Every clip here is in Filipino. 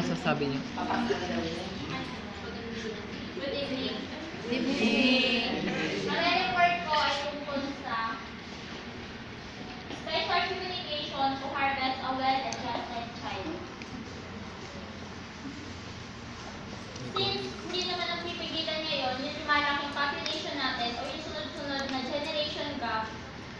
masasabi niyo? Good evening. Good evening. Report ko ay tungkol sa special communication to harvest a well-adjusted child. Since hindi naman nagpipigilan ngayon yung lumalaking population natin o yung sunod-sunod na generation gap,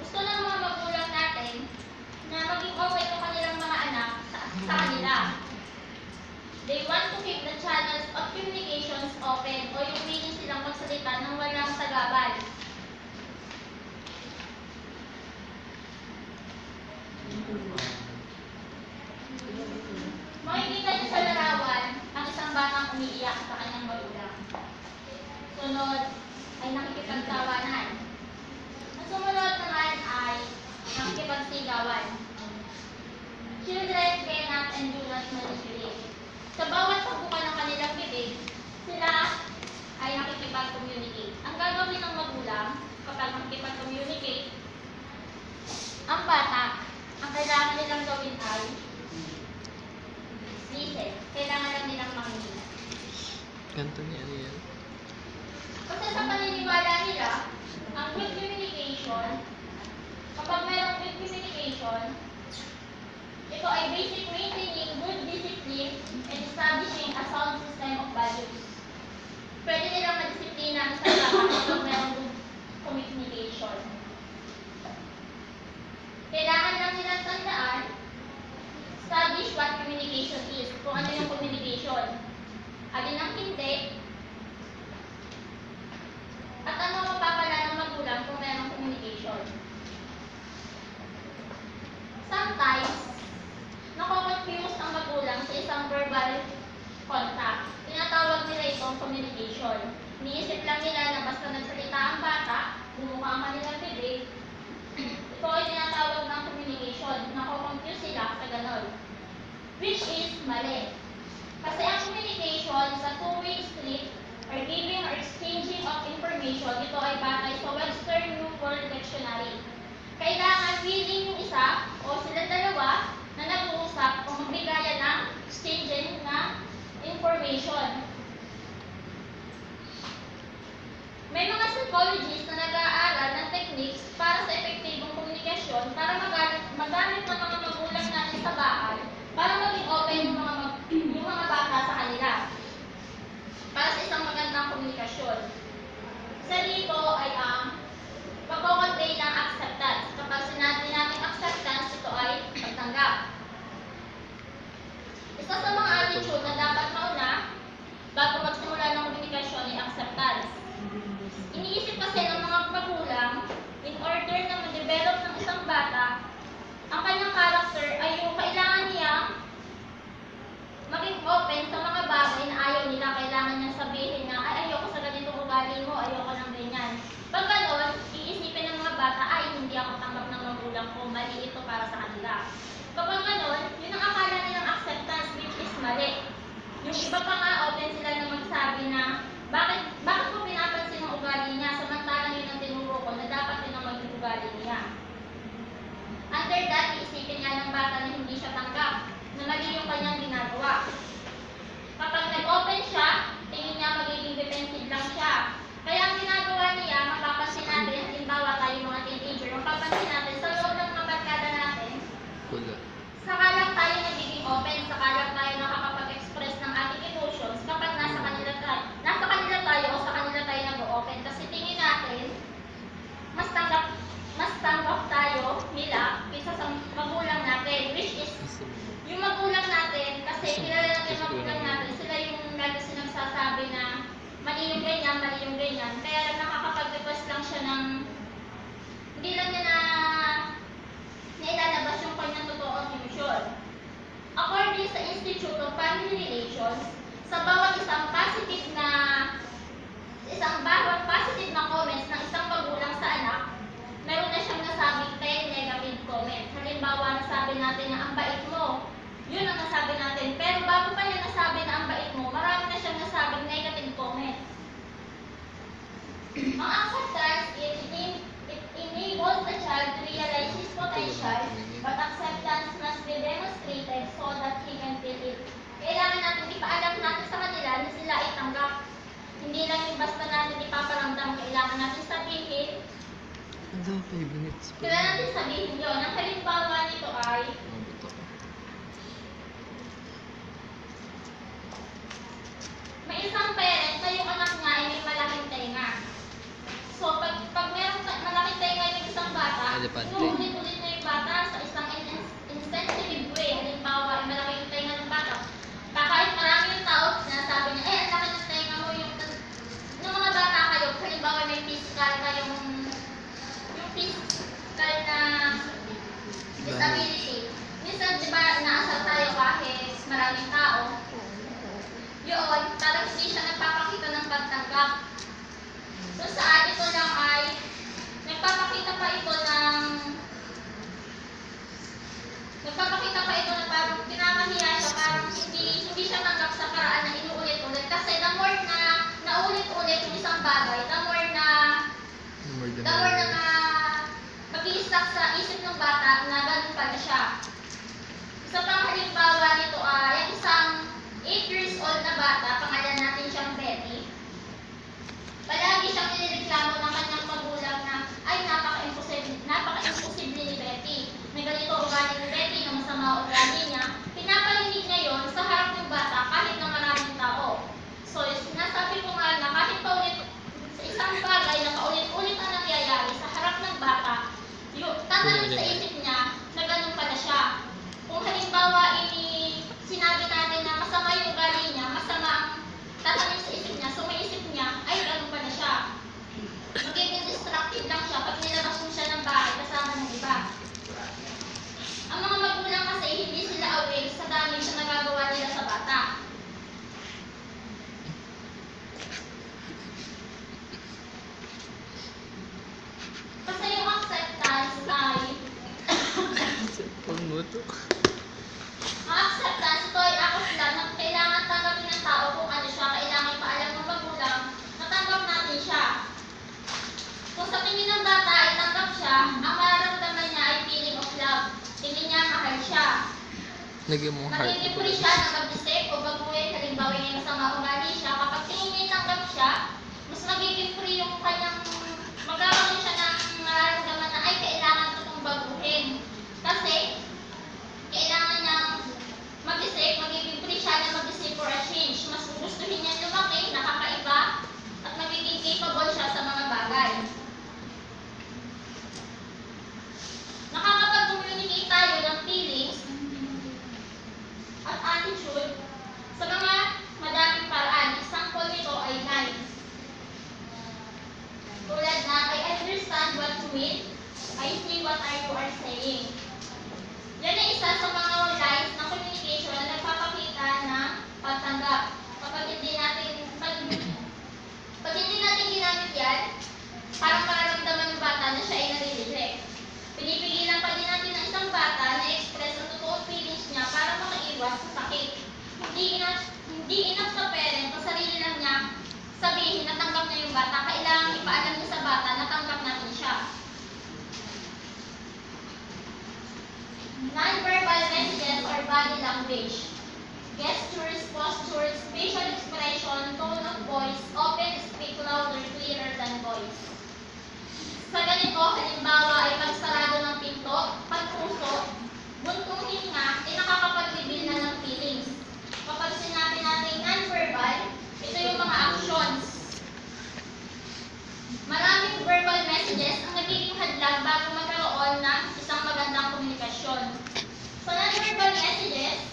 gusto ng mga magulang natin na maging okay yung kanilang mga anak sa kanila. They want to keep the channels of communications open o yung willing silang magsalita ng walang sagabal. Makikita niyo sa larawan ang isang batang umiiyak sa kanyang magulang. Sunod ay nakikipagtawanan. Ang sumunod naman ay nakikipagsigawan. Children cannot and do not manipulate. Sa bawat pagbuka ng kanilang bibig, sila ay nakikipag-communicate. Ang gagawin ng magulang kapag nakikipag-communicate, ang bata, ang kailangan nilang gawin ay listen. Kailangan lang nilang makinig. Ganto niya yan. Kasi sa paniniwala nila, ang good communication, kapag mayroong good communication, ito ay basic maintaining good discipline and establishing a sound system of values. Pwede nilang madisiplina ang isang bata kapag mayroong good communication. Kailangan lang nilang tandaan, establish what communication is, kung ano yung communication. Alin ang hindi, at ano mapapala ng magulang kung mayroong communication. Sometimes, nako-confuse ang magulang sa isang verbal contact. Tinatawag nila itong communication. Iniisip lang nila na basta nagsalita ang bata, bumuka ang kanilang bibig, ito ay tinatawag ng communication. Nako-confuse sila sa ganon. Which is mali. Kasi ang communication sa two-way street or giving or exchanging of information, ito ay batay sa Webster New World Dictionary. Kailangan willing yung isa o sila dalawa na nag-uusap o magbigayan ng exchanging na information. May mga psychologists na nag-aaral ng techniques para sa epektibong komunikasyon para magamit ng mga magulang natin sa bahay para maging open yung mga bata sa kanila para sa isang magandang komunikasyon. Isa dito ay ang pagko-convey ng acceptance. Kapag sinabi natin acceptance, ito ay pagtanggap. Isa sa mga attitude na dapat mauna bago magsimula ng komunikasyon ay acceptance. Iniisip kasi ng mga magulang, in order na ma-develop ng isang bata, ang kanyang character ay yung kailangan niya maging open sa mga bagay na ayaw nila. Kailangan niya sabihin na, ay ayoko sa ganitong ugali mo, ayoko ng ganyan. Pag gano'n, iisipin ng mga bata, ay hindi ako tanggap ng magulang ko, mali ito para sa kanila. Kapag gano'n, yun ang akala nilang acceptance, which is mali. Yung iba pa nga, open sila na magsabi na, bakit ko pinapansin ang ugali niya, samantalang yun ang tinuro ko na dapat yun ang maging ugali niya. Under that, iisipin nga ng bata na hindi siya tanggap, na mali yung kanyang ginagawa. Kapag nag-open siya, tingin niya magiging defensive lang siya. Kaya ang ginagawa niya, mapapansin natin, halimbawa tayo mga teenager, mapapansin natin sa loob ng mga barkada natin, saka lang tayo nagiging open, saka lang tayo nakakapag-express ng ating emotions kapag nasa kanila tayo o sa kanila tayo nag-open. Kasi tingin natin, mas tanggap tayo nila kaysa sa magulang natin, which is yung magulang natin, kasi kilala natin yung magulang natin, sila yung lagi sinagsasabi na mali yung ganyan, mali yung ganyan. Kaya lang nakakapag-request lang siya ng, hindi lang niya na ilalabas yung kanyang totoong emosyon. According sa Institute of Family Relations, sa bawat isang positive na comments ng isang magulang sa anak, meron na siyang nasabing 10 negative comments. Halimbawa, nasabi natin na ang bait mo, yun ang nasabi natin. Pero bago pa niya nasabi na ang bait mo, marami na siyang nasabing negative comments. Ang acceptance, it enables the child to realize his potential, but acceptance must be demonstrated so that he can feel it. Kailangan natin Ito, 5 minutes pa. Kailan natin sabihin yun? Ang halimbawa nito ay Mabot ako. may isang parent na yung anak niya ay may malaking tenga. So, pag merong malaking tenga yung isang bata, Elepante. inuulit-ulit na yung bata sa isang insensitive way. Halimbawa, yung malaking tenga ng bata. Kahit marami yung tao, sinasabi niya, ang laki ng tenga mo yung mga bata kayo. Halimbawa, may physical na disability. Minsan, di ba, inaasal tayo kahit maraming tao. Yun, parang hindi siya nagpapakita ng pagtanggap. Kung saan ito lang ay nagpapakita pa ito na parang pinakahiya siya, parang hindi siya tanggap sa paraan na inuulit-ulit. Kasi the more na naulit-ulit yung isang bagay, the more na mag-i-stuck sa isip ng bata na ganun pala siya. Isa pang halimbawa nito ay isang 8 years old na bata, pangalan natin siyang Betty. Palagi siyang nireklamo ng kanyang magulang na ay napaka-imposible ni Betty. May ganito ugali ni Betty na masama ugali niya. Pinapalinig niya yon sa harap ng bata kahit na maraming tao. So, sinasabi ko nga na kahit paulit sa isang bagay na paulit-ulit ang nangyayari sa harap ng bata, tatanim sa isip niya na ganun pala siya. Kung halimbawa sinabi natin na masama yung ugali niya, masama ang tatanim sa isip niya, so may isip niya, ay ganun pala siya. Magiging destructive lang siya pag nilabas mo siya ng bahay kasama ng iba. Ang mga magulang kasi hindi sila aware sa damage na nagagawa nila sa bata. Kasi yung acceptance ay ang acceptance, ito ay akos lang na kailangan tanggapin ng tao kung ano siya, kailangan paalam ng magulang na tanggap natin siya. Kung sa tingin ng bata ay tanggap siya, ang mararamdaman niya ay feeling of love. Tingin niya mahal siya. Magiging free siya na mag-isip o baguhin, halimbawa niya masama ugali siya. Kapag tingin niya tanggap siya, mas magiging free yung kanyang magkakaroon siya ng mararamdaman na ay kailangan ko itong baguhin. Kasi kailangan niyang mag-isip, magiging free siya na mag-isip for a change. Mas gustuhin niya lumaki, nakakaiba, at magiging capable siya sa mga bagay. Nakakapag-communicate tayo ng feelings at attitude sa mga madaming paraan. Example nito ay lines. Tulad na, I understand what you mean. I see what you are saying. Yan ay isa sa mga lines ng communication na nagpapakita ng pagtanggap. Pag hindi natin ginamit yan, parang mararamdaman ng bata na siya ay nare-reject. Pinipigilan pa din natin ng isang bata na express ang totoong feelings niya para makaiwas sa sakit. Hindi enough sa parent o sarili lang niya sabihin na tanggap na yung bata. Kailangan ipaalam niya sa bata na tanggap natin siya. Non-verbal messages or body language. Gestures, postures, facial expression, tone of voice, often speak louder, clearer than voice. Sa ganito, halimbawa ay pagsarado ng pinto, pagpuso, buntong hinga, ay nakakapag-reveal na ng feelings. Kapag sinabi natin non-verbal, ito yung mga actions. Maraming verbal messages ang nagiging hadlang bago magkaroon ng isang magandang komunikasyon. Sa non-verbal messages,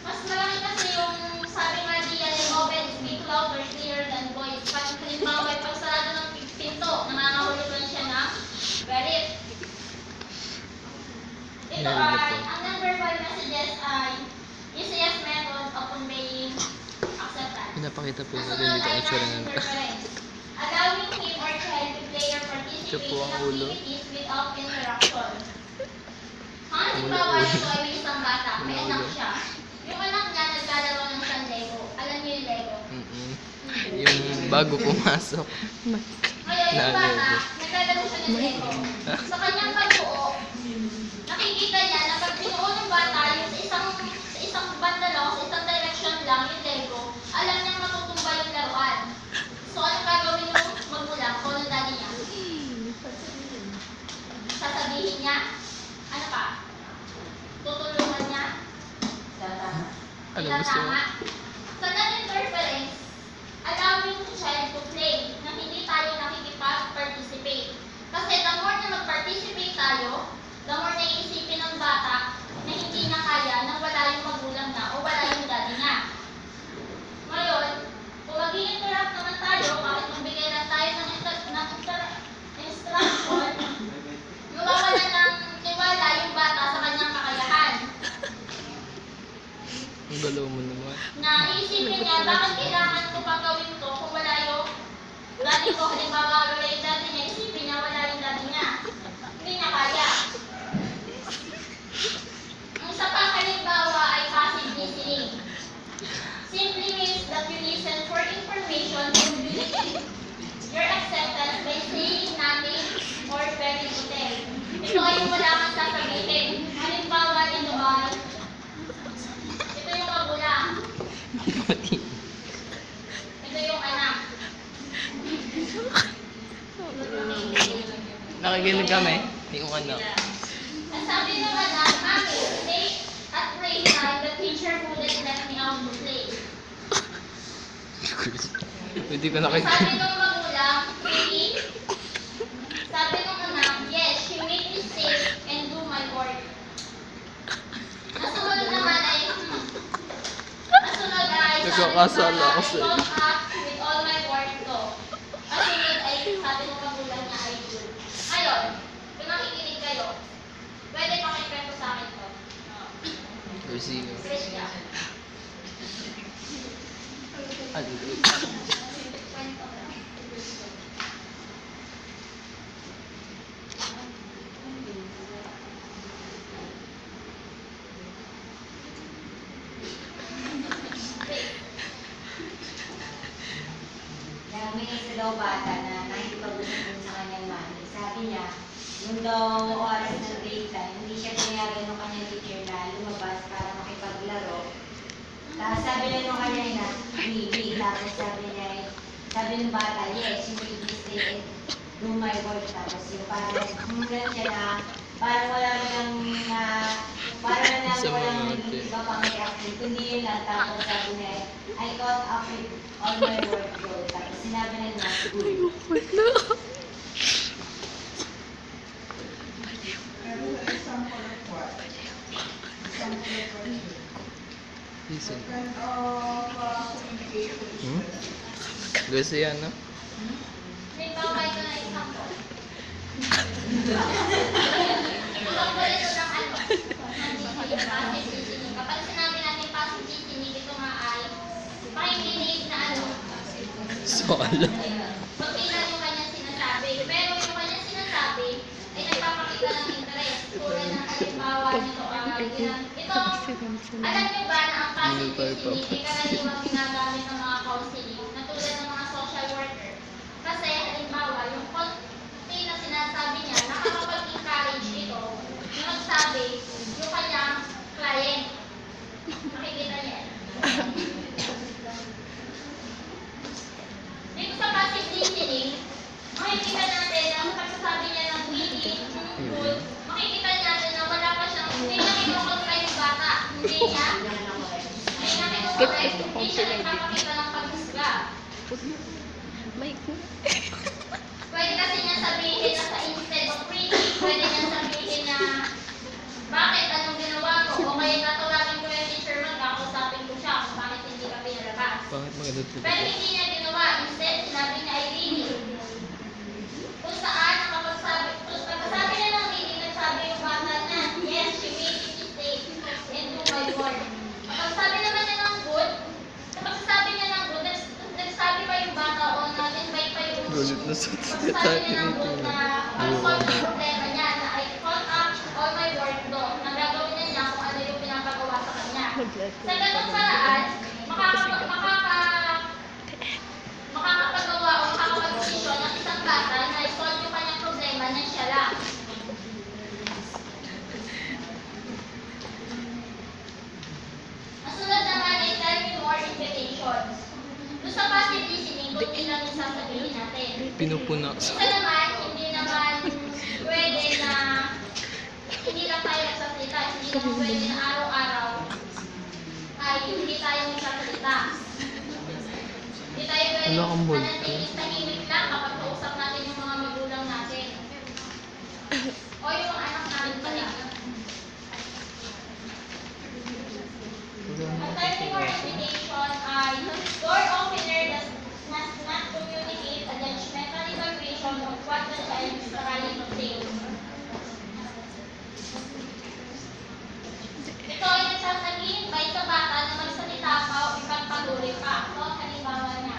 mas marami kasi yung sabi nga diyan yung open, speak louder, clearer than voice. Pag halimbawa ay pagsarado ng pinto, nangangahulog lang siya ng galit. Ito ay, ang non-verbal messages ay easiest method of conveying acceptance. Pinapakita po natin Nasunod dito ay ang tsura ng non-interference. Allowing him or child to play or participate po ang in ulo. activities without interaction. Ang halimbawa nito ay may isang bata, may anak siya. Yung anak niya naglalaro ng isang Lego. Alam niyo yung Lego? Yung bago pumasok. Ngayon, yung bata, naglalaro siya ng Lego. Sa kanyang pagbuo, nakikita niya na pag binuo ng bata yung sa isang banda lang, sa isang direction lang, yung Lego, alam niyang matutumba yung laruan. So, anong gagawin yung magulang o ng daddy niya? Ano gusto mo? tinatama. Sa non-interference, allowing the child to play na hindi tayo nakikipag-participate. Kasi the more na mag-participate tayo, the more na iisipin ng bata na hindi na kaya nang wala yung magulang na o wala yung daddy niya. Ngayon, kung mag-i-interact naman tayo, kahit magbigay lang tayo ng instruction, mawawala ng tiwala yung bata sa kanyang kakayahan. Ang galaw mo naman. Na iisipin niya, bakit kailangan ko pang gawin to kung wala yung daddy ko, halimbawa wala yung daddy niya, isipin niya wala yung daddy niya. Hindi niya kaya. Ang isa pang halimbawa ay passive listening. Simply means that you listen for information and you your acceptance by saying nothing or very little. Ito ay wala kang sasabihin. Halimbawa nito ay, ito yung magulang. Ito yung anak. Nakikinig kami. Yung ano. Ang sabi ng anak, Mami, today at play time, the teacher wouldn't let me out to play. Hindi ko Ang sabi nakikinig. ng magulang, really? Sabi ng anak, yes, she made me stay and do my work. Nasunod naman ay, Nagkakasala ako sabi sa'yo. ng anak, I got up with all my work to. Nasunod ay, sabi ng magulang niya ay good. Ngayon, kung nakikinig kayo, pwede pakikwento sa akin to. Rosino. Kristia. Ano? Kwento ka. Na may isa daw bata na nakikipag-usap din sa kanyang mami. Sabi niya, nung daw oras ng break time, hindi siya pinayagan ng kanyang teacher na lumabas para makipaglaro. Tapos sabi niya nung kanya na, really. Tapos sabi ng bata, yes, you made me stay and do my work. Tapos yung parang humulan siya na, parang wala nang parang Sa mga walang ate. iba pang reaction. Kundi yun lang. Tapos sabi niya, I got up with all my work though. Tapos sinabi na niya, good. Listen. Gusto yan, no? May bawal ko na isang po. Ang kulit ko ng ano, passive listening. Kapag sinabi natin passive listening, ito nga ay pakikinig na ano, So, alam. pagkailan yung kanyang sinasabi. Pero yung kanyang sinasabi ay nagpapakita ng interest. Tulad ng halimbawa nito ay ito, alam niyo ba na ang passive listening ay karaniwang ginagamit ng mga counseling na tulad ng mga social worker. Kasi halimbawa, yung konti na sinasabi niya, nakakapag-encourage ito na magsabi yung kanyang client. Makikita niya. Dito sa passive listening, makikita natin na ang pagsasabi niya ng really, good, makikita natin na wala pa siyang, hindi niya kinukontra yung bata. Hindi niya hindi siya nagpapakita ng pag-husga. Pwede kasi niya sabihin na sa instead of reading, pwede niya sabihin na bakit, anong ginawa mo? O kaya tatawagin ko yung teacher mo, kakausapin ko siya kung bakit hindi ka pinalabas. Bakit maganda ito? Pero hindi niya ginawa. Instead, sinabi niya ay reading. Kung saan, kung pagkasabi niya ng reading, nagsabi yung bata niya, yes, she made me mistake and do my work. Kapag sabi naman niya ng good, kapag sabi niya ng good, nagsabi pa yung bata o nag-invite pa yung Gulit na sa pagsabi niya ng good na pag-solve yung problema niya na I call up all my work do na gagawin niya kung ano yung pinapagawa sa kanya. Sa ganung paraan, makakapagawa o makakapag-desisyon ng isang bata na i-solve yung kanyang problema niya siya lang. Nasunod naman ay tell me more invitations. Doon sa passive listening, kung ilang yung sasabihin natin. Pinupuna. Isa naman, hindi naman pwede na hindi lang tayo nagsasalita, hindi naman pwede na araw-araw ay hindi tayo magsasalita. Hindi tayo pwede Wala kang multo. manatilis tahimik lang kapag kausap natin yung mga magulang natin. O yung mga anak natin pala. Ang 34 invitation ay door opener does not communicate a judgmental evaluation of what the child is trying to say. Ito ay nagsasabi sa bata na magsalita pa o ipagpatuloy pa. Ito ang halimbawa niya.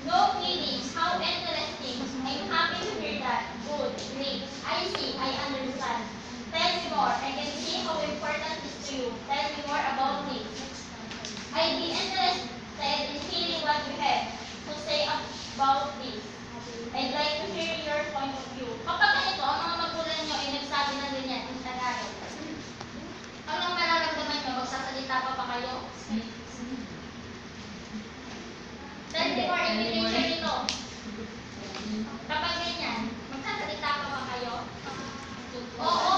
No feelings. How interesting. I'm happy to hear that. Good. Great. I see. I understand. Tell me more. I can see how important this is to you. Tell me more about this. I'd be interested in hearing what you have to say about this. I'd like to hear your point of view. Kapag ganito, ang mga magulang nyo ay nagsabi na ganyan in Tagalog. Anong mararamdaman nyo? Magsasalita pa kayo? Then before invitation ito, kapag ganyan, magsasalita pa kayo? Oo!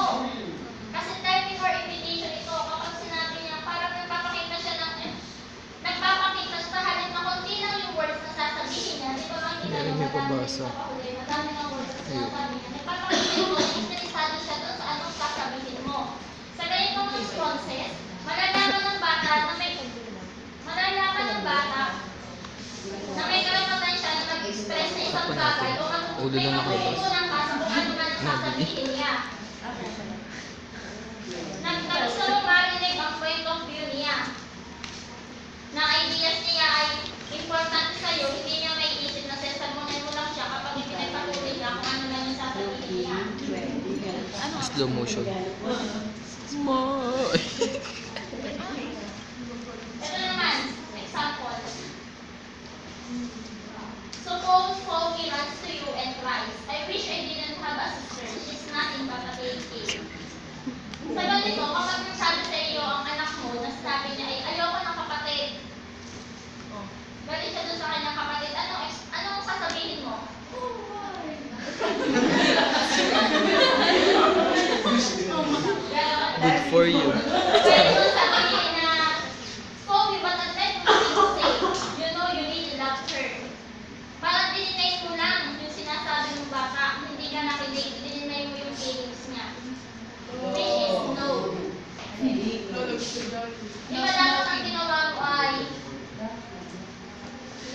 Kasi time before invitation ito, kapag sinabi niya, parang nagpapakita siya ng, nagpapakita siya sa halip na konti lang yung words na sasabihin niya. Di ba makikita Meron nyo, may madami pabasa. yung papahuli, madami ng words na sinasabi niya. Nagpapakita ito, interesado siya doon sa anong sasabihin mo. Sa ganitong responses, malalaman ng bata na may karapatan siya na mag-express na isang bagay o Ulo may na nakalabas. matutunan ka sa kung ano man ang sasabihin niya. Gusto mo marinig ang point of view niya. Na ideas niya ay importante sa'yo, hindi niya may isip na sesamunin mo lang siya kapag ipinagpatuloy niya kung ano lang yung sasabihin niya. Slow motion. Smile. Ito naman, example. Suppose Foggy runs to you and cries, I wish I didn't have a sister. She's nothing but a baby. Sa ganito, kapag nagsabi sa iyo ang anak mo na sabi niya ay ayoko ng kapatid. Galit siya doon sa kanyang kapatid. Anong sasabihin mo? Good for you. Pwede mo sabihin na, Foggy, but I'd like to say, you know you really love her. Parang dininay mo lang yung sinasabi ng bata, hindi ka nakinig, dininay mo yung feelings niya. Which is no. Di ba dapat ang ginawa mo ay,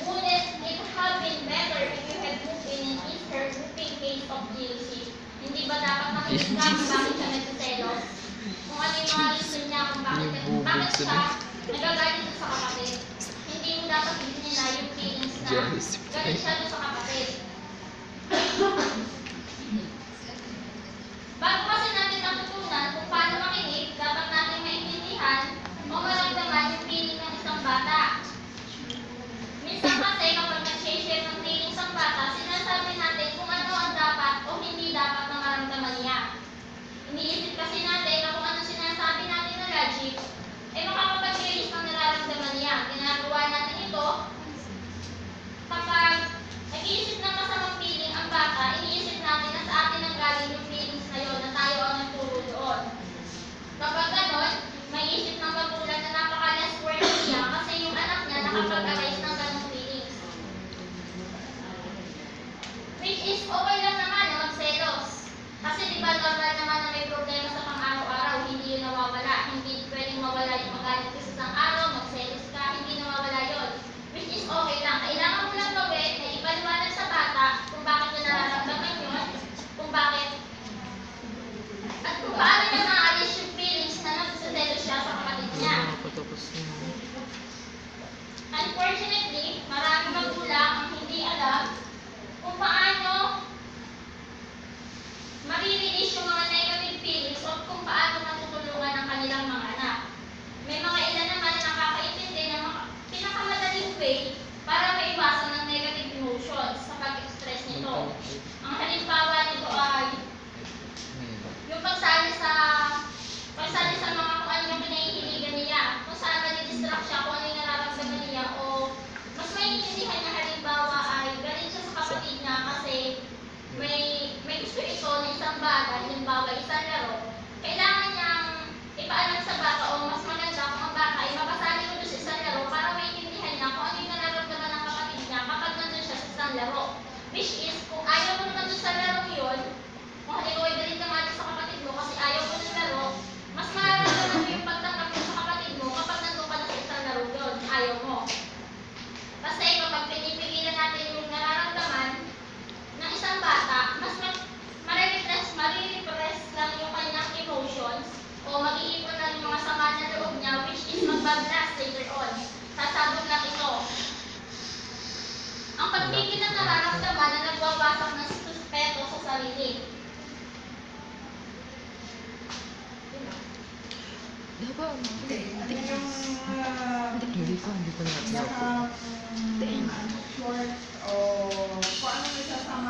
wouldn't it have been better if you had moved in and eased her whooping case of jealousy? Hindi ba dapat makinig ka kung bakit siya nagsiselos? Kung ano yung mga reason niya kung bakit siya nagagalit sa kapatid? Hindi mo dapat dinina yung feelings na Jealous. galit siya doon sa kapatid. Bago kasi natin natutunan kung paano makinig, dapat natin maintindihan o maramdaman yung feeling ng isang bata. Minsan kasi kapag nag-share ng feelings ang bata, sinasabi natin kung ano ang dapat o hindi dapat na maramdaman niya. Iniisip kasi natin na kung ano sinasabi natin na logic, ay makakapag-release ng nararamdaman niya. Ginagawa natin ito kapag nag-iisip ng masamang feeling ang bata, iniisip magbablast later on. Sasabog lang ito. Ang pagpigil ng nararamdaman na nagwawasak ng suspeto sa sarili. Hindi ko na short o paano may sasama